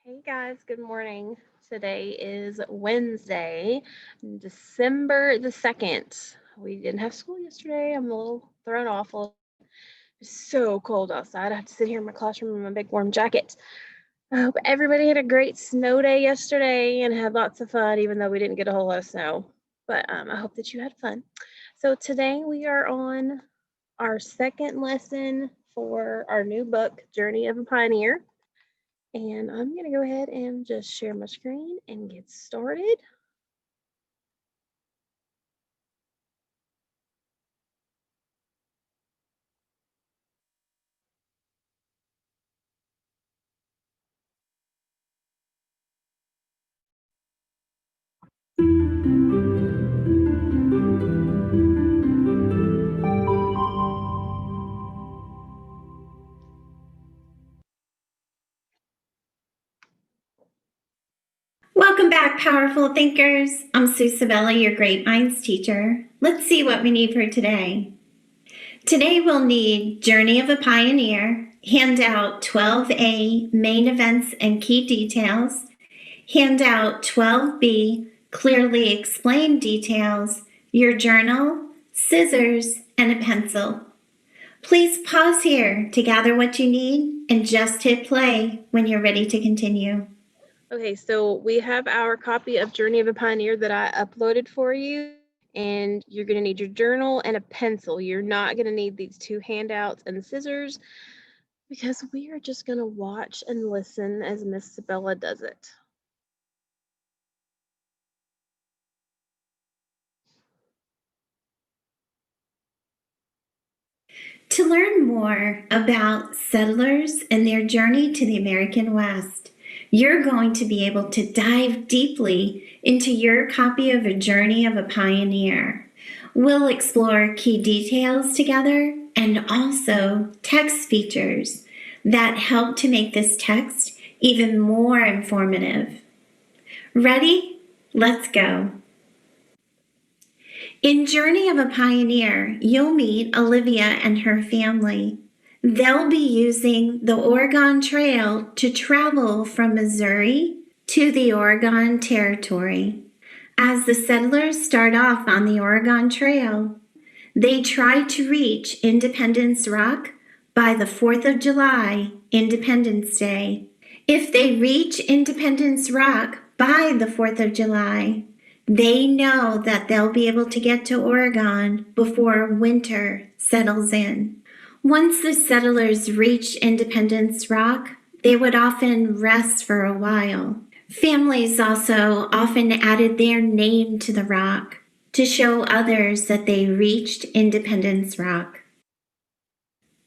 Hey guys, good morning. Today is Wednesday, December the 2nd. We didn't have school yesterday. I'm a little thrown off. It's so cold outside. I have to sit here in my classroom in my big warm jacket. I hope everybody had a great snow day yesterday and had lots of fun, even though we didn't get a whole lot of snow. But I hope that you had fun. So today we are on our second lesson for our new book, Journey of a Pioneer. And I'm going to go ahead and just share my screen and get started. Welcome back, powerful thinkers. I'm Sue Sabella, your Great Minds teacher. Let's see what we need for today. Today we'll need Journey of a Pioneer, handout 12A, main events and key details, handout 12B, clearly explained details, your journal, scissors, and a pencil. Please pause here to gather what you need and just hit play when you're ready to continue. Okay, so we have our copy of Journey of a Pioneer that I uploaded for you, and you're going to need your journal and a pencil. You're not going to need these two handouts and scissors because we are just going to watch and listen as Miss Sabella does it. To learn more about settlers and their journey to the American West, you're going to be able to dive deeply into your copy of A Journey of a Pioneer. We'll explore key details together and also text features that help to make this text even more informative. Ready? Let's go. In Journey of a Pioneer, you'll meet Olivia and her family. They'll be using the Oregon Trail to travel from Missouri to the Oregon Territory. As the settlers start off on the Oregon Trail, they try to reach Independence Rock by the 4th of July, Independence Day. If they reach Independence Rock by the 4th of July, they know that they'll be able to get to Oregon before winter settles in. Once the settlers reached Independence Rock, they would often rest for a while. Families also often added their name to the rock to show others that they reached Independence Rock.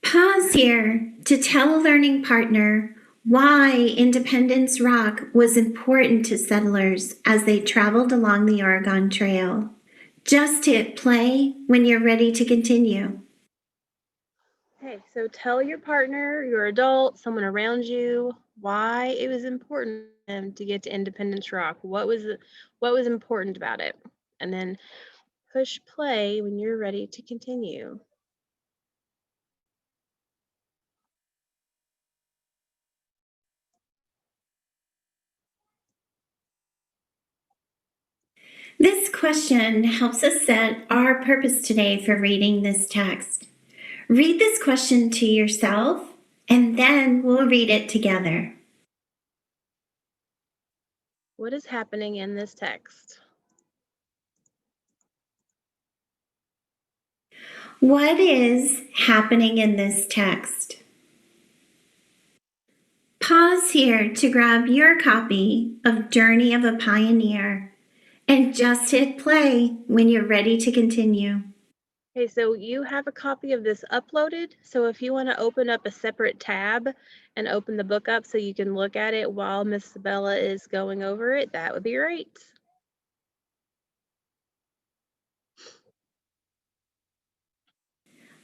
Pause here to tell a learning partner why Independence Rock was important to settlers as they traveled along the Oregon Trail. Just hit play when you're ready to continue. Okay, so tell your partner, your adult, someone around you, why it was important for them to get to Independence Rock. What was important about it? And then push play when you're ready to continue. This question helps us set our purpose today for reading this text. Read this question to yourself, and then we'll read it together. What is happening in this text? What is happening in this text? Pause here to grab your copy of Journey of a Pioneer and just hit play when you're ready to continue. Okay, so you have a copy of this uploaded. So if you want to open up a separate tab and open the book up so you can look at it while Miss Sabella is going over it, that would be great.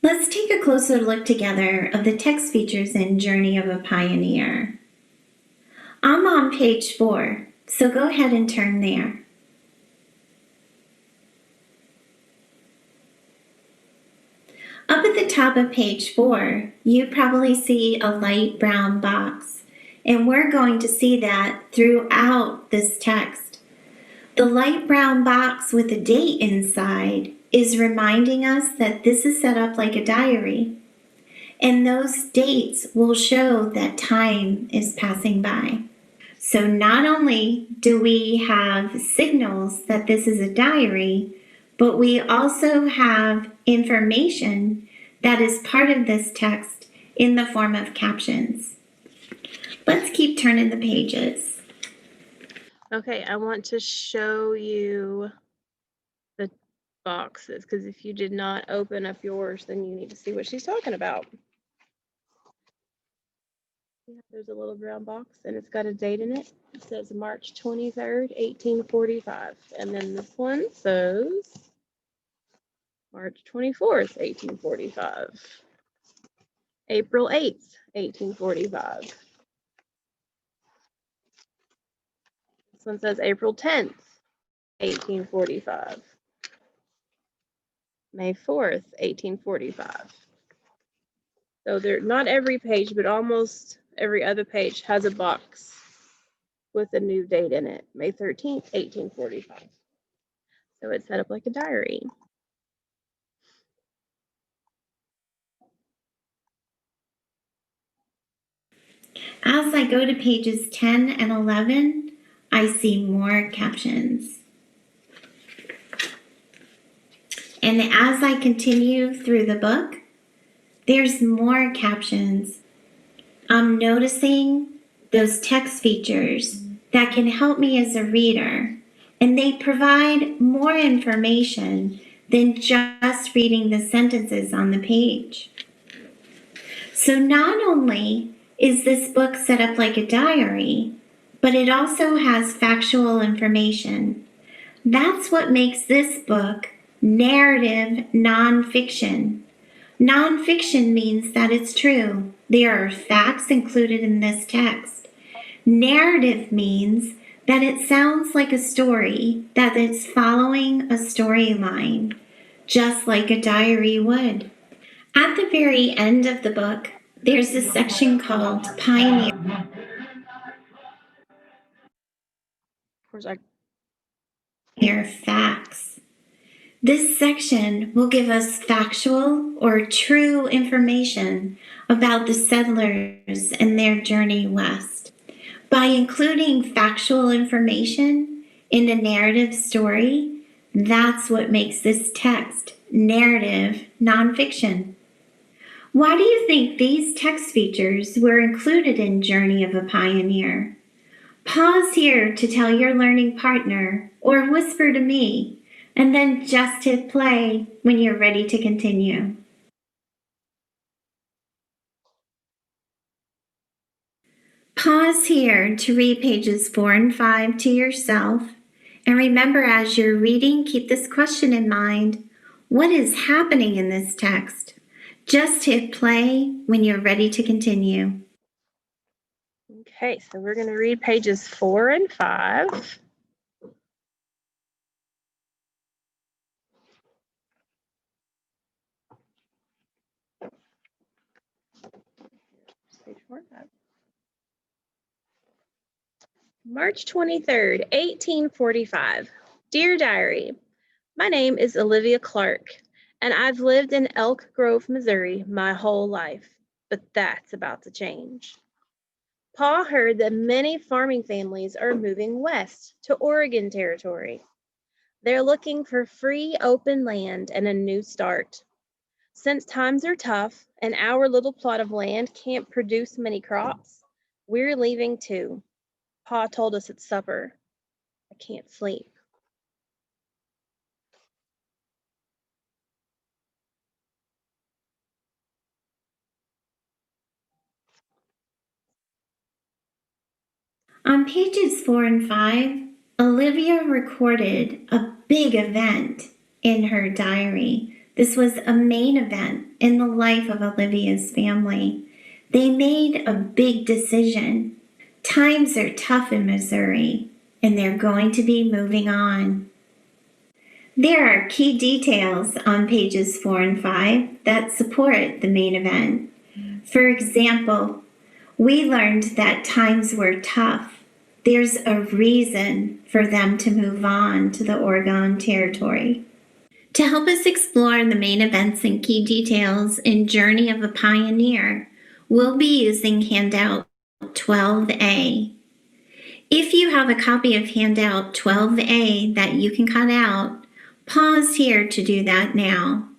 Let's take a closer look together of the text features in Journey of a Pioneer. I'm on page 4, so go ahead and turn there. Up at the top of page 4, you probably see a light brown box. And we're going to see that throughout this text. The light brown box with a date inside is reminding us that this is set up like a diary. And those dates will show that time is passing by. So not only do we have signals that this is a diary, but we also have information that is part of this text in the form of captions. Let's keep turning the pages. Okay, I want to show you the boxes because if you did not open up yours, then you need to see what she's talking about. Yeah, there's a little brown box and it's got a date in it. It says March 23rd, 1845. And then this one says March 24th, 1845. April 8th, 1845. This one says April 10th, 1845. May 4th, 1845. So they're not every page, but almost every other page has a box with a new date in it, May 13th, 1845. So it's set up like a diary. As I go to pages 10 and 11, I see more captions. And as I continue through the book, there's more captions. I'm noticing those text features that can help me as a reader, and they provide more information than just reading the sentences on the page. So not only is this book set up like a diary, but it also has factual information. That's what makes this book narrative nonfiction. Nonfiction means that it's true. There are facts included in this text. Narrative means that it sounds like a story, that it's following a storyline, just like a diary would. At the very end of the book, there's a section called Pioneer. Of course, I Facts. This section will give us factual or true information about the settlers and their journey west. By including factual information in a narrative story, that's what makes this text narrative nonfiction. Why do you think these text features were included in Journey of a Pioneer? Pause here to tell your learning partner or whisper to me, and then just hit play when you're ready to continue. Pause here to read pages 4 and 5 to yourself, and remember as you're reading, keep this question in mind. What is happening in this text? Just hit play when you're ready to continue. Okay, so we're going to read pages 4 and 5. Page 4 and 5. March 23rd, 1845. Dear Diary, my name is Olivia Clark, and I've lived in Elk Grove, Missouri my whole life, but that's about to change. Pa heard that many farming families are moving west to Oregon Territory. They're looking for free, open land and a new start. Since times are tough and our little plot of land can't produce many crops, we're leaving too. Pa told us at supper. I can't sleep. On pages 4 and 5, Olivia recorded a big event in her diary. This was a main event in the life of Olivia's family. They made a big decision. Times are tough in Missouri, and they're going to be moving on. There are key details on pages 4 and 5 that support the main event. For example, We learned that times were tough. There's a reason for them to move on to the Oregon Territory. To help us explore the main events and key details in Journey of a Pioneer, we'll be using handout 12A. If you have a copy of handout 12A that you can cut out, pause here to do that now.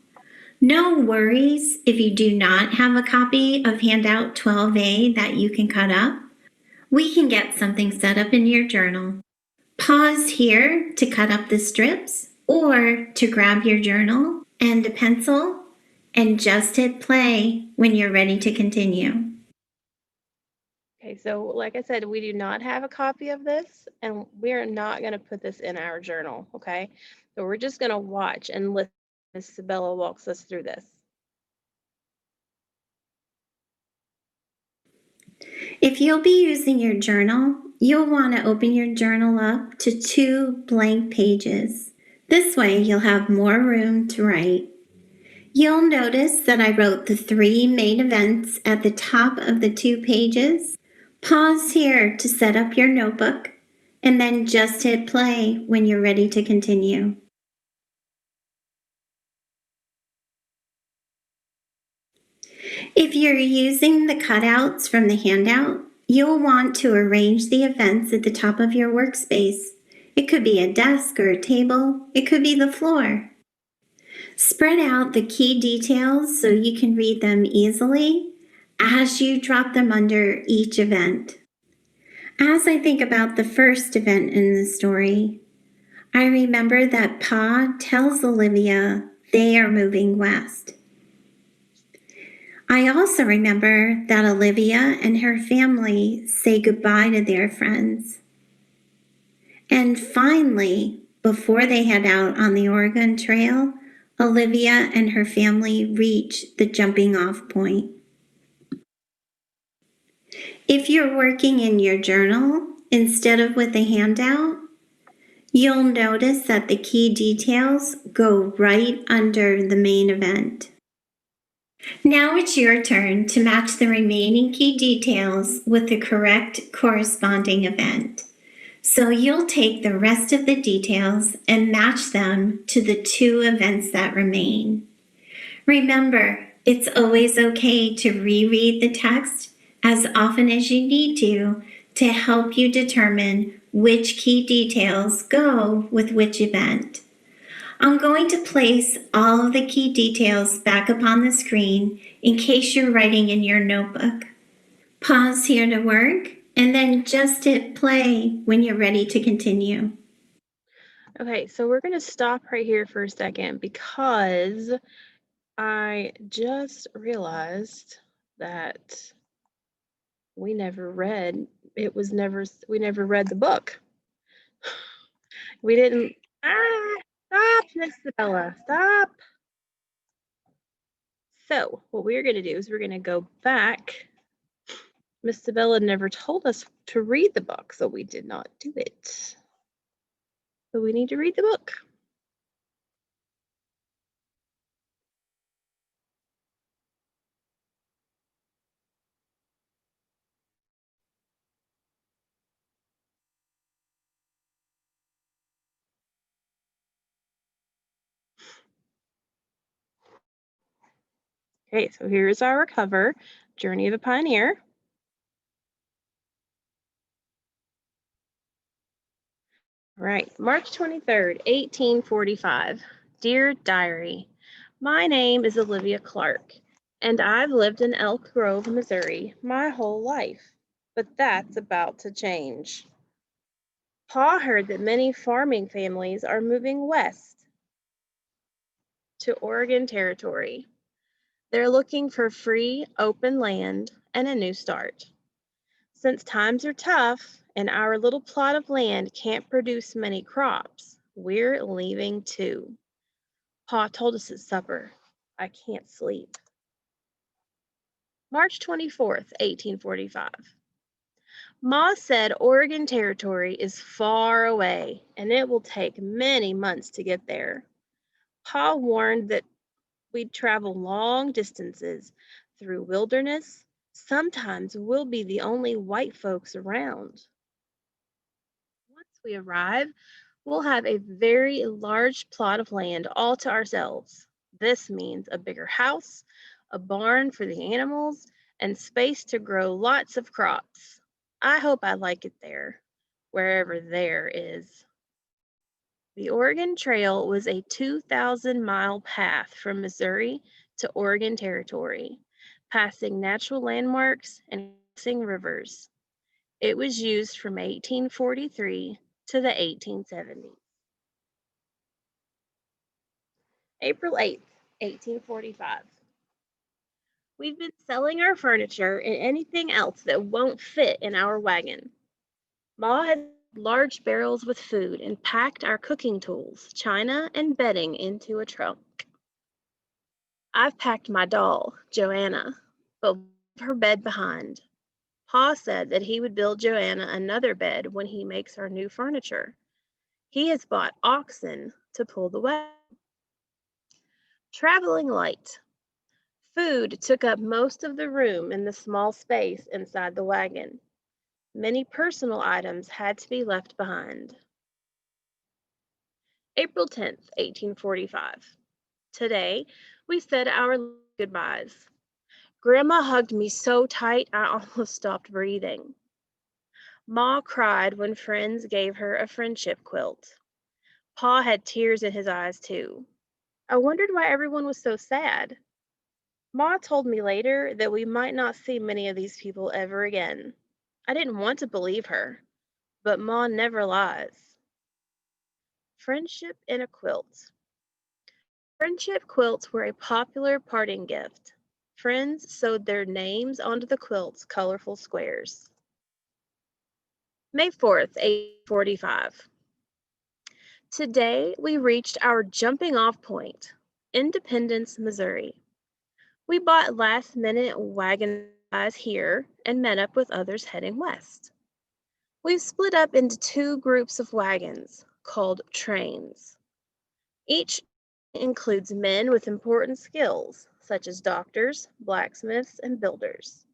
No worries if you do not have a copy of handout 12A that you can cut up. We can get something set up in your journal. Pause here to cut up the strips or to grab your journal and a pencil and just hit play when you're ready to continue. Okay, so like I said, we do not have a copy of this, and we're not going to put this in our journal, okay? So we're just going to watch and listen as Sabella walks us through this. If you'll be using your journal, you'll want to open your journal up to 2 blank pages. This way you'll have more room to write. You'll notice that I wrote the 3 main events at the top of the 2 pages. Pause here to set up your notebook, and then just hit play when you're ready to continue. If you're using the cutouts from the handout, you'll want to arrange the events at the top of your workspace. It could be a desk or a table. It could be the floor. Spread out the key details so you can read them easily as you drop them under each event. As I think about the first event in the story, I remember that Pa tells Olivia they are moving west. I also remember that Olivia and her family say goodbye to their friends. And finally, before they head out on the Oregon Trail, Olivia and her family reach the jumping off point. If you're working in your journal instead of with a handout, you'll notice that the key details go right under the main event. Now it's your turn to match the remaining key details with the correct corresponding event. So you'll take the rest of the details and match them to the 2 events that remain. Remember, it's always okay to reread the text as often as you need to help you determine which key details go with which event. I'm going to place all of the key details back up on the screen in case you're writing in your notebook. Pause here to work, and then just hit play when you're ready to continue. Okay, so we're going to stop right here for a second because I just realized that we never read the book. We didn't. Stop, Miss Bella, stop. So what we're going to do is we're going to go back. Miss Sabella never told us to read the book, so we did not do it. So we need to read the book. Okay, so here's our cover, Journey of a Pioneer. Right, March 23rd, 1845. Dear Diary, my name is Olivia Clark, and I've lived in Elk Grove, Missouri my whole life, but that's about to change. Pa heard that many farming families are moving west to Oregon Territory. They're looking for free, open land and a new start. Since times are tough and our little plot of land can't produce many crops, we're leaving too. Pa told us at supper. I can't sleep. March 24th, 1845. Ma said Oregon Territory is far away and it will take many months to get there. Pa warned that we'd travel long distances through wilderness, Sometimes we'll be the only white folks around. Once we arrive, we'll have a very large plot of land all to ourselves. This means a bigger house, a barn for the animals, and space to grow lots of crops. I hope I like it there, wherever there is. The Oregon Trail was a 2,000-mile path from Missouri to Oregon Territory, passing natural landmarks and crossing rivers. It was used from 1843 to the 1870s. April 8th, 1845. We've been selling our furniture and anything else that won't fit in our wagon. Ma had large barrels with food and packed our cooking tools, china, and bedding into a trunk. I've packed my doll, Joanna, but left her bed behind. Pa said that he would build Joanna another bed when he makes our new furniture. He has bought oxen to pull the wagon. Traveling light. Food took up most of the room in the small space inside the wagon. Many personal items had to be left behind. April 10th, 1845. Today, we said our goodbyes. Grandma hugged me so tight I almost stopped breathing. Ma cried when friends gave her a friendship quilt. Pa had tears in his eyes, too. I wondered why everyone was so sad. Ma told me later that we might not see many of these people ever again. I didn't want to believe her, but Ma never lies. Friendship in a quilt. Friendship quilts were a popular parting gift. Friends sewed their names onto the quilt's colorful squares. May 4th, 1845. Today we reached our jumping off point, Independence, Missouri. We bought last minute wagon supplies here and met up with others heading west. We've split up into two groups of wagons called trains. Each includes men with important skills, such as doctors, blacksmiths, and builders.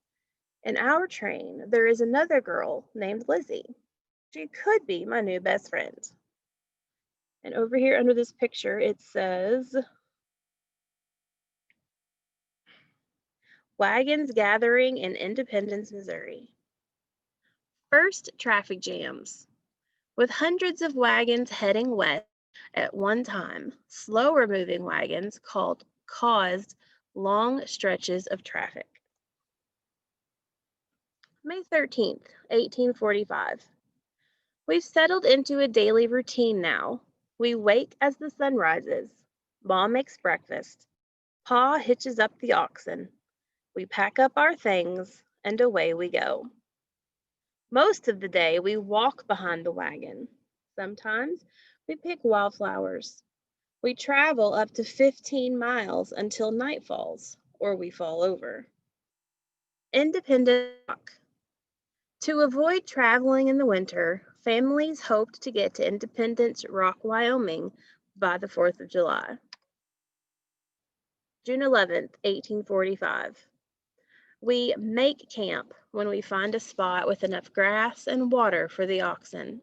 In our train, there is another girl named Lizzie. She could be my new best friend. And over here under this picture, it says, wagons gathering in Independence, Missouri. First, traffic jams. With hundreds of wagons heading west at one time, slower moving wagons caused long stretches of traffic. May 13th, 1845. We've settled into a daily routine now. We wake as the sun rises. Mom makes breakfast. Pa hitches up the oxen. We pack up our things and away we go. Most of the day we walk behind the wagon. Sometimes we pick wildflowers. We travel up to 15 miles until night falls, or we fall over. Independent Rock. To avoid traveling in the winter, families hoped to get to Independence Rock, Wyoming by the 4th of July. June 11th, 1845. We make camp when we find a spot with enough grass and water for the oxen.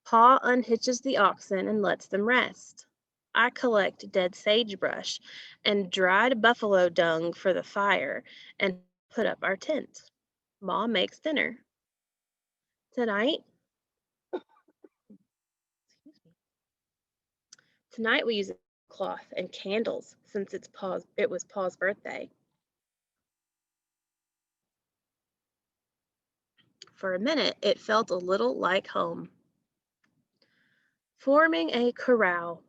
Pa unhitches the oxen and lets them rest. I collect dead sagebrush and dried buffalo dung for the fire and put up our tent. Ma makes dinner. Tonight, Tonight we use a cloth and candles since it was Pa's birthday. For a minute, it felt a little like home. Forming a corral.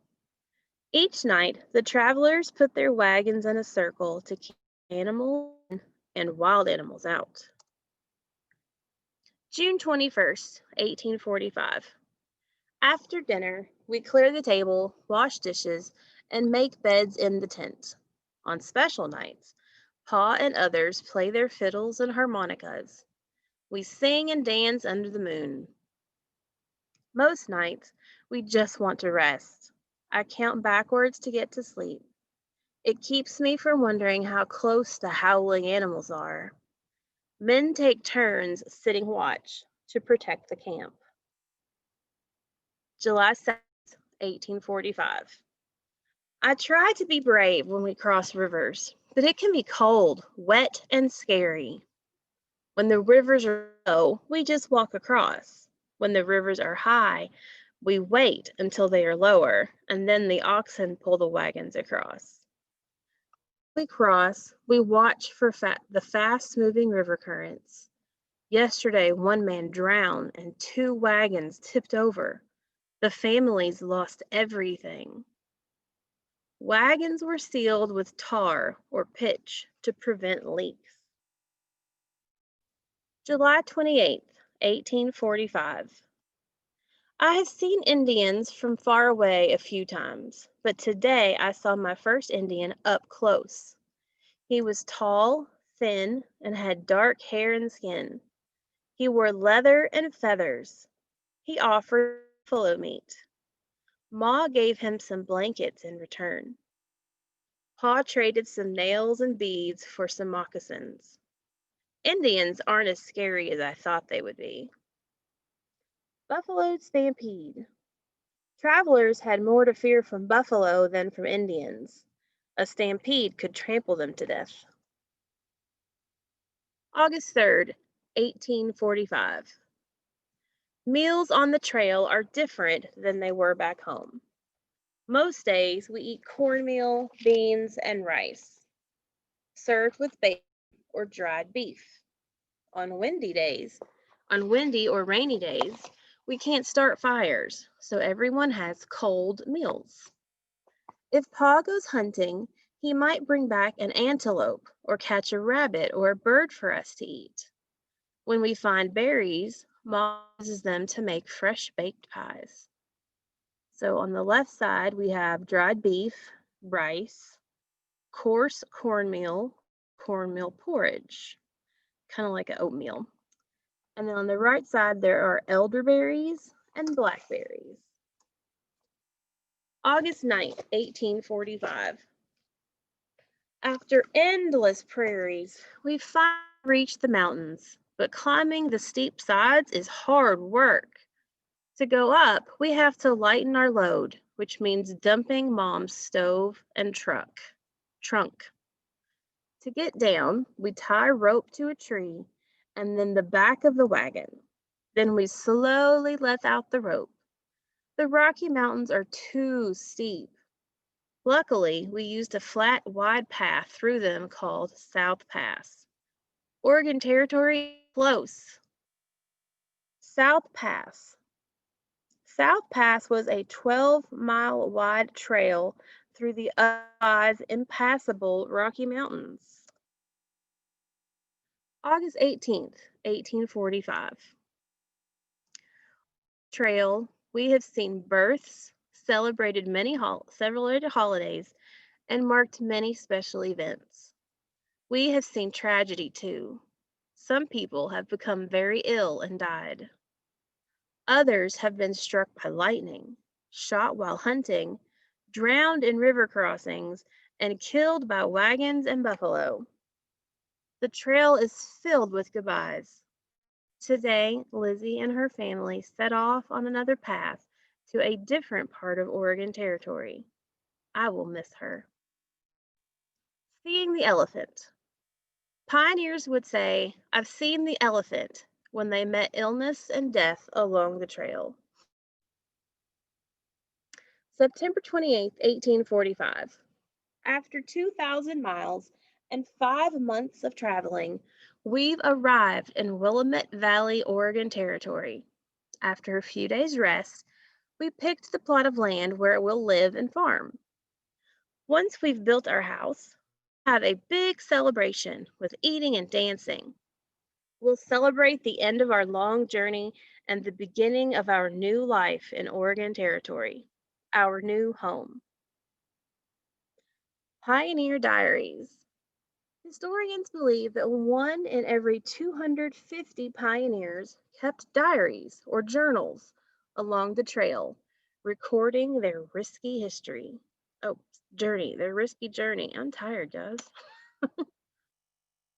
Each night, the travelers put their wagons in a circle to keep animals and wild animals out. June 21st, 1845. After dinner, we clear the table, wash dishes, and make beds in the tent. On special nights, Pa and others play their fiddles and harmonicas. We sing and dance under the moon. Most nights, we just want to rest. I count backwards to get to sleep. It keeps me from wondering how close the howling animals are. Men take turns sitting watch to protect the camp. July 7th, 1845. I try to be brave when we cross rivers, but it can be cold, wet, and scary. When the rivers are low, we just walk across. When the rivers are high, we wait until they are lower, and then the oxen pull the wagons across. We cross, we watch for the fast moving river currents. Yesterday, one man drowned and 2 wagons tipped over. The families lost everything. Wagons were sealed with tar or pitch to prevent leaks. July 28th, 1845. I have seen Indians from far away a few times, but today I saw my first Indian up close. He was tall, thin, and had dark hair and skin. He wore leather and feathers. He offered buffalo meat. Ma gave him some blankets in return. Pa traded some nails and beads for some moccasins. Indians aren't as scary as I thought they would be. Buffalo stampede. Travelers had more to fear from buffalo than from Indians. A stampede could trample them to death. August 3rd, 1845. Meals on the trail are different than they were back home. Most days we eat cornmeal, beans, and rice, served with bacon or dried beef. On windy or rainy days, we can't start fires, so everyone has cold meals. If Pa goes hunting, he might bring back an antelope or catch a rabbit or a bird for us to eat. When we find berries, Ma uses them to make fresh baked pies. So on the left side, we have dried beef, rice, coarse cornmeal porridge, kind of like an oatmeal. And then on the right side, there are elderberries and blackberries. August 9th, 1845. After endless prairies, we finally reached the mountains, but climbing the steep sides is hard work. To go up, we have to lighten our load, which means dumping Mom's stove and trunk. To get down, we tie rope to a tree and then the back of the wagon. Then we slowly let out the rope. The Rocky Mountains are too steep. Luckily, we used a flat, wide path through them called South Pass. Oregon Territory, close. South Pass. South Pass was a 12-mile wide trail through the otherwise impassable Rocky Mountains. August 18th, 1845. Trail, we have seen births, celebrated several holidays, and marked many special events. We have seen tragedy too. Some people have become very ill and died. Others have been struck by lightning, shot while hunting, drowned in river crossings, and killed by wagons and buffalo. The trail is filled with goodbyes. Today, Lizzie and her family set off on another path to a different part of Oregon Territory. I will miss her. Seeing the elephant. Pioneers would say, "I've seen the elephant," when they met illness and death along the trail. September 28th, 1845. After 2,000 miles and 5 months of traveling, we've arrived in Willamette Valley, Oregon Territory. After a few days' rest, we picked the plot of land where we'll live and farm. Once we've built our house, have a big celebration with eating and dancing. We'll celebrate the end of our long journey and the beginning of our new life in Oregon Territory, our new home. Pioneer Diaries. Historians believe that 1 in every 250 pioneers kept diaries or journals along the trail, recording their risky history. Oh, their risky journey. I'm tired, guys. All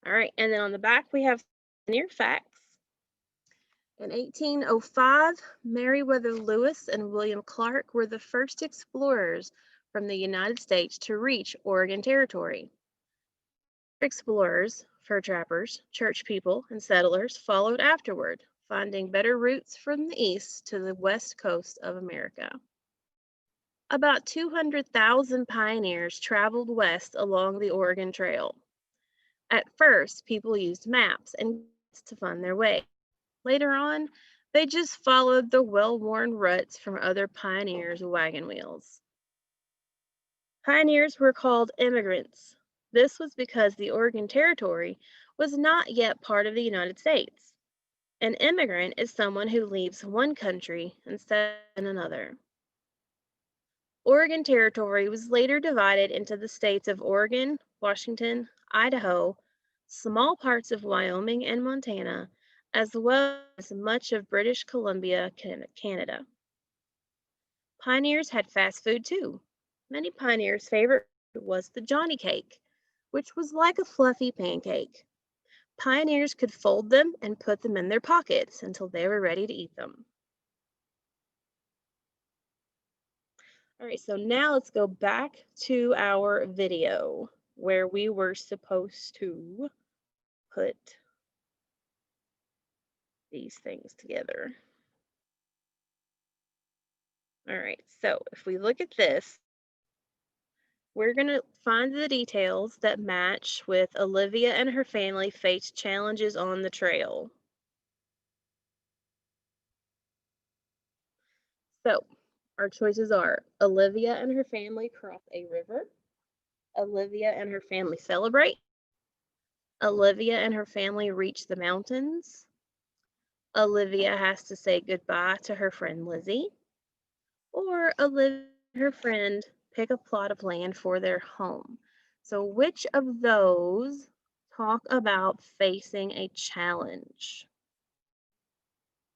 right, and then on the back we have Pioneer facts. In 1805, Meriwether Lewis and William Clark were the first explorers from the United States to reach Oregon Territory. Explorers, fur trappers, church people, and settlers followed afterward, finding better routes from the east to the west coast of America. About 200,000 pioneers traveled west along the Oregon Trail. At first, people used maps and guides to find their way. Later on, they just followed the well-worn ruts from other pioneers' wagon wheels. Pioneers were called immigrants. This was because the Oregon Territory was not yet part of the United States. An immigrant is someone who leaves one country and settles in another. Oregon Territory was later divided into the states of Oregon, Washington, Idaho, small parts of Wyoming and Montana, as well as much of British Columbia, Canada. Pioneers had fast food too. Many pioneers' favorite food was the Johnny cake, which was like a fluffy pancake. Pioneers could fold them and put them in their pockets until they were ready to eat them. All right, so now let's go back to our video where we were supposed to put these things together. All right, so if we look at this, we're going to find the details that match with Olivia and her family faced challenges on the trail. So our choices are Olivia and her family cross a river, Olivia and her family celebrate, Olivia and her family reach the mountains, Olivia has to say goodbye to her friend Lizzie, or Olivia and her friend pick a plot of land for their home. So which of those talk about facing a challenge?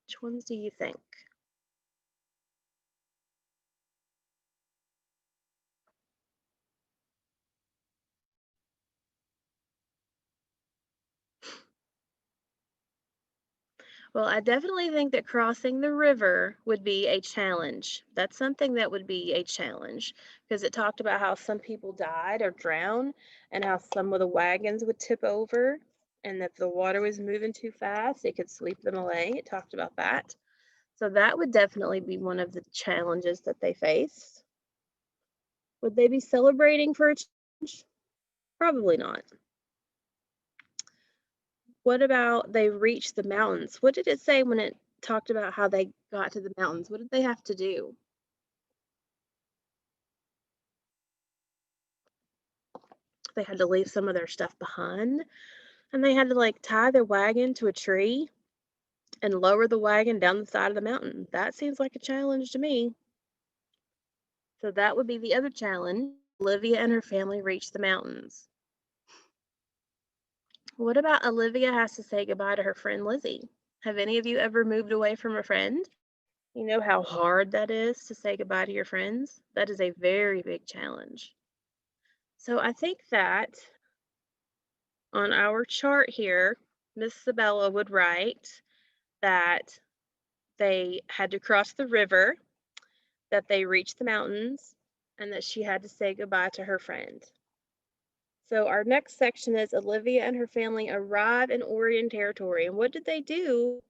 Which ones do you think? Well, I definitely think that crossing the river would be a challenge. That's something that would be a challenge because it talked about how some people died or drowned and how some of the wagons would tip over and that the water was moving too fast, it could sweep them away. It talked about that. So that would definitely be one of the challenges that they faced. Would they be celebrating for a change? Probably not. What about they reached the mountains? What did it say when it talked about how they got to the mountains? What did they have to do? They had to leave some of their stuff behind, and they had to like tie their wagon to a tree and lower the wagon down the side of the mountain. That seems like a challenge to me. So that would be the other challenge. Olivia and her family reached the mountains. What about Olivia has to say goodbye to her friend Lizzie? Have any of you ever moved away from a friend? You know how hard that is to say goodbye to your friends? That is a very big challenge. So I think that on our chart here, Miss Sabella would write that they had to cross the river, that they reached the mountains, and that she had to say goodbye to her friend. So our next section is Olivia and her family arrive in Oregon Territory. And what did they do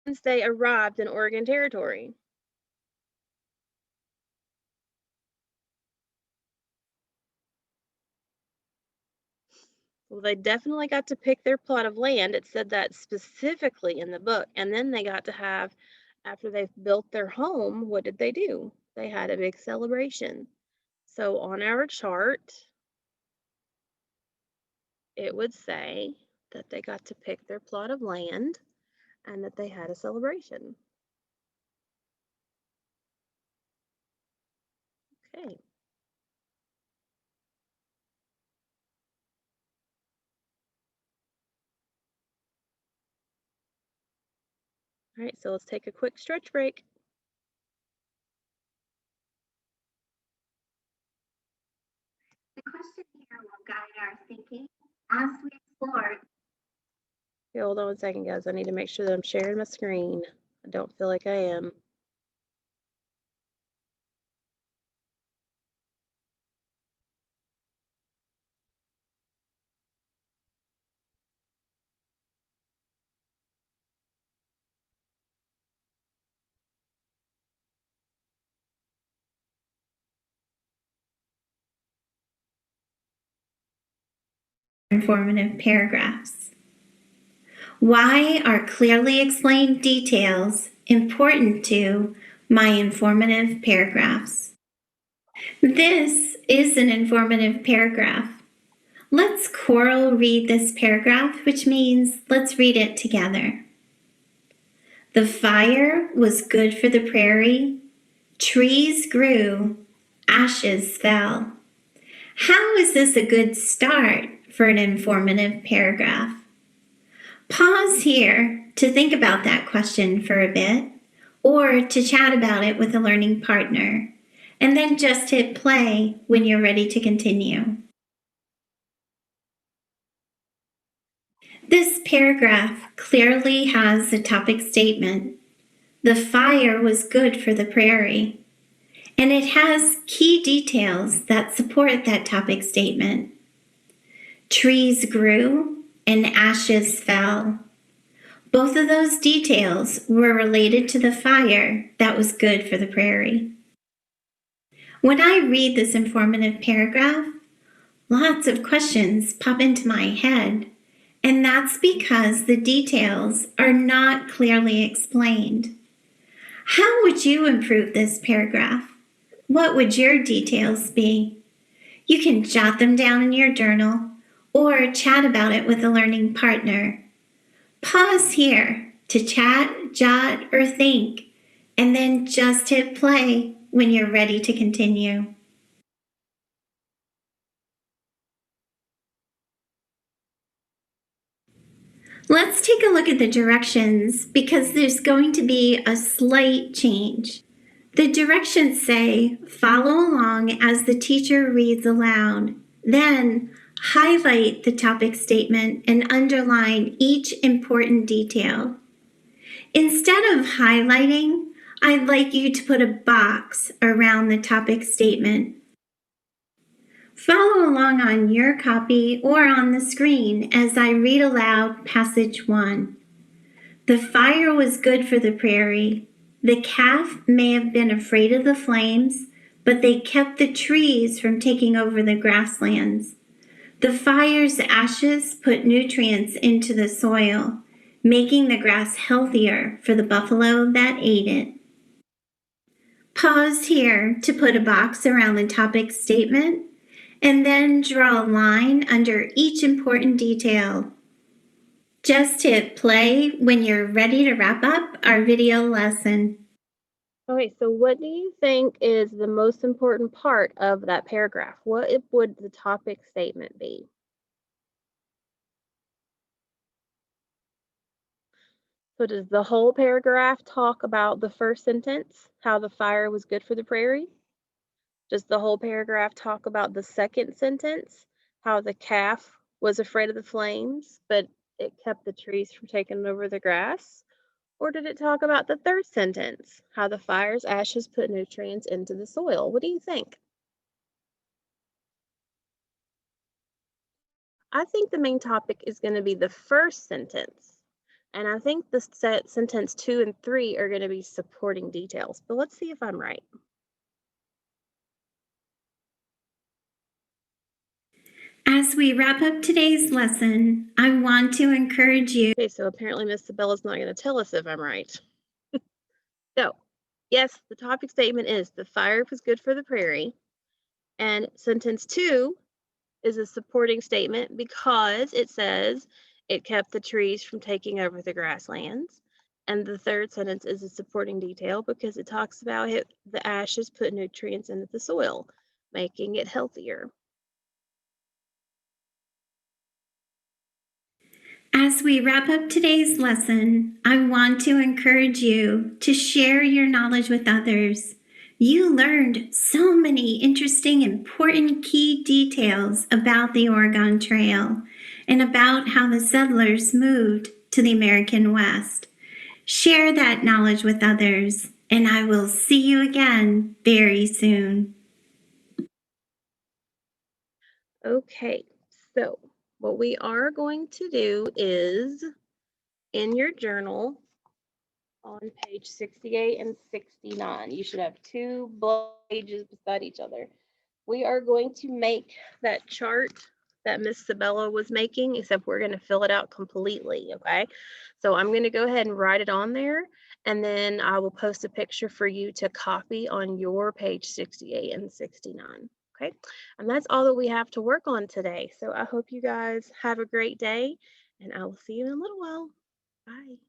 once they arrived in Oregon Territory? Well, they definitely got to pick their plot of land. It said that specifically in the book. And then they got to have, after they've built their home, what did they do? They had a big celebration. So on our chart, it would say that they got to pick their plot of land and that they had a celebration. Okay. All right, so let's take a quick stretch break. The question here will guide our thinking as we explore. Okay, hold on one second, guys. I need to make sure that I'm sharing my screen. I don't feel like I am. Informative paragraphs. Why are clearly explained details important to my informative paragraphs? This is an informative paragraph. Let's choral read this paragraph, which means let's read it together. The fire was good for the prairie. Trees grew, ashes fell. How is this a good start for an informative paragraph? Pause here to think about that question for a bit, or to chat about it with a learning partner, and then just hit play when you're ready to continue. This paragraph clearly has a topic statement. The fire was good for the prairie. And it has key details that support that topic statement. Trees grew and ashes fell. Both of those details were related to the fire that was good for the prairie. When I read this informative paragraph, lots of questions pop into my head, and that's because the details are not clearly explained. How would you improve this paragraph? What would your details be? You can jot them down in your journal or chat about it with a learning partner. Pause here to chat, jot, or think, and then just hit play when you're ready to continue. Let's take a look at the directions because there's going to be a slight change. The directions say, follow along as the teacher reads aloud. Then, highlight the topic statement and underline each important detail. Instead of highlighting, I'd like you to put a box around the topic statement. Follow along on your copy or on the screen as I read aloud passage 1. The fire was good for the prairie. The calf may have been afraid of the flames, but they kept the trees from taking over the grasslands. The fire's ashes put nutrients into the soil, making the grass healthier for the buffalo that ate it. Pause here to put a box around the topic statement, and then draw a line under each important detail. Just hit play when you're ready to wrap up our video lesson. Okay, so what do you think is the most important part of that paragraph? What would the topic statement be? So does the whole paragraph talk about the first sentence, how the fire was good for the prairie? Does the whole paragraph talk about the second sentence, how the calf was afraid of the flames, but it kept the trees from taking over the grass? Or did it talk about the third sentence, how the fire's ashes put nutrients into the soil? What do you think? I think the main topic is going to be the first sentence. And I think the sentence 2 and 3 are going to be supporting details. But let's see if I'm right. As we wrap up today's lesson, I want to encourage you. Okay, so apparently Miss Sabella's not going to tell us if I'm right. So, yes, the topic statement is the fire was good for the prairie. And sentence 2 is a supporting statement because it says it kept the trees from taking over the grasslands. And the third sentence is a supporting detail because it talks about the ashes put nutrients into the soil, making it healthier. As we wrap up today's lesson, I want to encourage you to share your knowledge with others. You learned so many interesting, important key details about the Oregon Trail and about how the settlers moved to the American West. Share that knowledge with others, and I will see you again very soon. Okay, so what we are going to do is in your journal on page 68 and 69, you should have two blank pages beside each other. We are going to make that chart that Miss Sabella was making, except we're going to fill it out completely, okay? So I'm going to go ahead and write it on there, and then I will post a picture for you to copy on your page 68 and 69, okay? And that's all that we have to work on today. So I hope you guys have a great day, and I will see you in a little while. Bye.